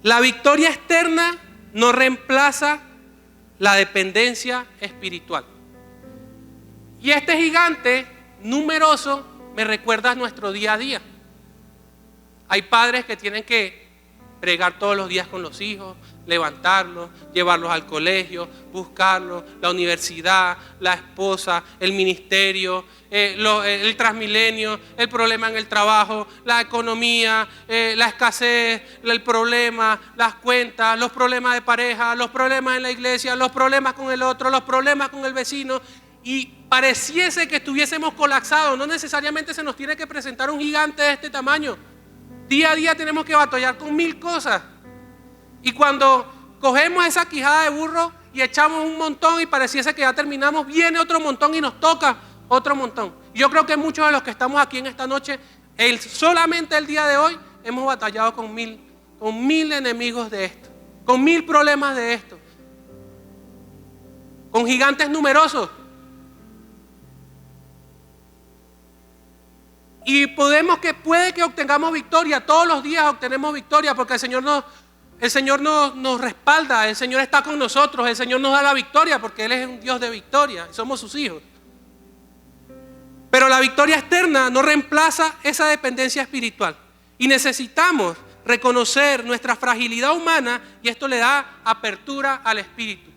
[SPEAKER 1] La victoria externa no reemplaza la dependencia espiritual. Y este gigante numeroso me recuerda a nuestro día a día. Hay padres que tienen que bregar todos los días con los hijos, levantarlos, llevarlos al colegio, buscarlos, la universidad, la esposa, el ministerio, el Transmilenio, el problema en el trabajo, la economía, la escasez, el problema, las cuentas, los problemas de pareja, los problemas en la iglesia, los problemas con el otro, los problemas con el vecino. Y pareciese que estuviésemos colapsados. No necesariamente se nos tiene que presentar un gigante de este tamaño. Día a día tenemos que batallar con 1000 cosas. Y cuando cogemos esa quijada de burro y echamos un montón y pareciese que ya terminamos, viene otro montón y nos toca otro montón. Y yo creo que muchos de los que estamos aquí en esta noche, solamente el día de hoy, hemos batallado con mil enemigos de esto, con 1000 problemas de esto, con gigantes numerosos. Y puede que obtengamos victoria, todos los días obtenemos victoria, porque el Señor nos respalda, el Señor está con nosotros, el Señor nos da la victoria, porque Él es un Dios de victoria, somos sus hijos. Pero la victoria externa no reemplaza esa dependencia espiritual. Y necesitamos reconocer nuestra fragilidad humana, y esto le da apertura al espíritu.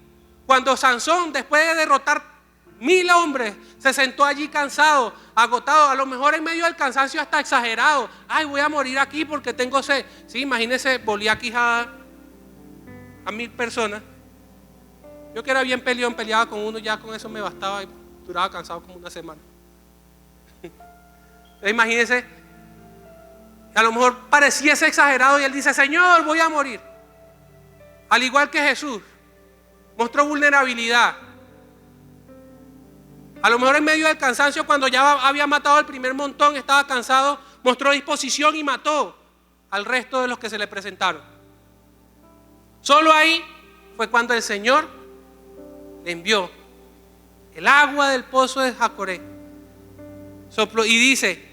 [SPEAKER 1] Cuando Sansón, después de derrotar 1000 hombres, se sentó allí cansado, agotado, a lo mejor en medio del cansancio hasta exagerado. Ay, voy a morir aquí porque tengo sed. Sí, imagínense, volía quijada a 1000 personas. Yo que era bien peleón, peleaba con uno, ya con eso me bastaba y duraba cansado como una semana. Entonces, imagínense, a lo mejor pareciese exagerado y él dice: Señor, voy a morir. Al igual que Jesús, mostró vulnerabilidad. A lo mejor en medio del cansancio, cuando ya había matado al primer montón, estaba cansado, mostró disposición y mató al resto de los que se le presentaron. Solo ahí fue cuando el Señor le envió el agua del pozo de Jacoré. Sopló y dice,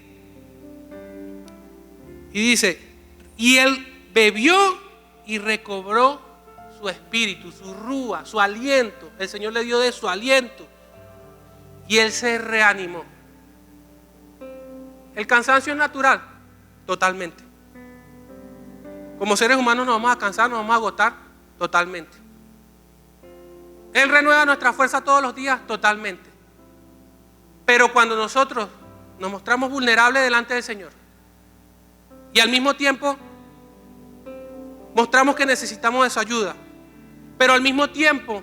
[SPEAKER 1] y él bebió y recobró su espíritu, su rúa, su aliento. El Señor le dio de su aliento. Y él se reanimó. El cansancio es natural, totalmente. Como seres humanos nos vamos a cansar, nos vamos a agotar, totalmente. Él renueva nuestra fuerza todos los días, totalmente. Pero cuando nosotros nos mostramos vulnerables delante del Señor y al mismo tiempo mostramos que necesitamos de su ayuda, pero al mismo tiempo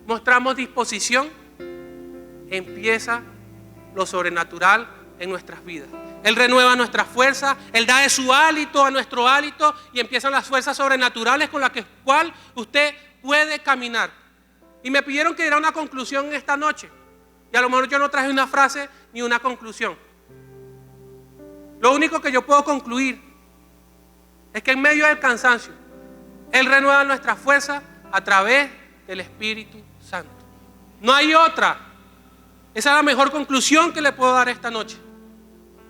[SPEAKER 1] mostramos disposición, empieza lo sobrenatural en nuestras vidas. Él renueva nuestras fuerzas, Él da de su hálito a nuestro hálito y empiezan las fuerzas sobrenaturales con las cual usted puede caminar. Y me pidieron que diera una conclusión esta noche. Y a lo mejor yo no traje una frase ni una conclusión. Lo único que yo puedo concluir es que en medio del cansancio, Él renueva nuestra fuerza a través del Espíritu Santo. No hay otra. Esa es la mejor conclusión que le puedo dar esta noche.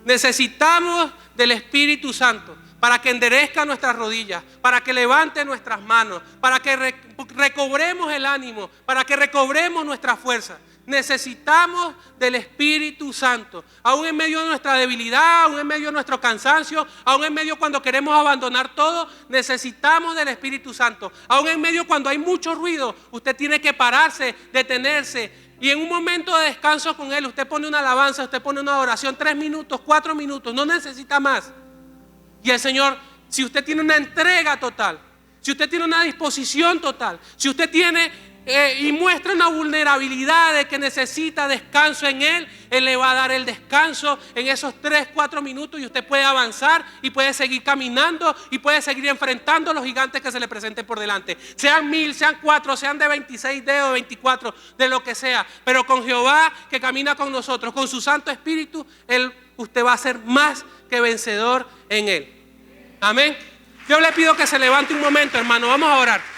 [SPEAKER 1] Necesitamos del Espíritu Santo para que enderezca nuestras rodillas, para que levante nuestras manos, para que recobremos el ánimo, para que recobremos nuestra fuerza. Necesitamos del Espíritu Santo, aún en medio de nuestra debilidad, aún en medio de nuestro cansancio, aún en medio cuando queremos abandonar todo, necesitamos del Espíritu Santo. Aún en medio cuando hay mucho ruido, usted tiene que pararse, detenerse y en un momento de descanso con Él, usted pone una alabanza, usted pone una oración, 3 minutos, 4 minutos, no necesita más. Y el Señor, si usted tiene una entrega total, si usted tiene una disposición total, si usted tiene y muestra una vulnerabilidad de que necesita descanso en Él, Él le va a dar el descanso en esos 3, 4 minutos y usted puede avanzar y puede seguir caminando y puede seguir enfrentando a los gigantes que se le presenten por delante. Sean 1000, sean 4, sean de 26 dedos, 24, de lo que sea. Pero con Jehová que camina con nosotros, con su Santo Espíritu, usted va a ser más que vencedor en Él. Amén. Yo le pido que se levante un momento, hermano. Vamos a orar.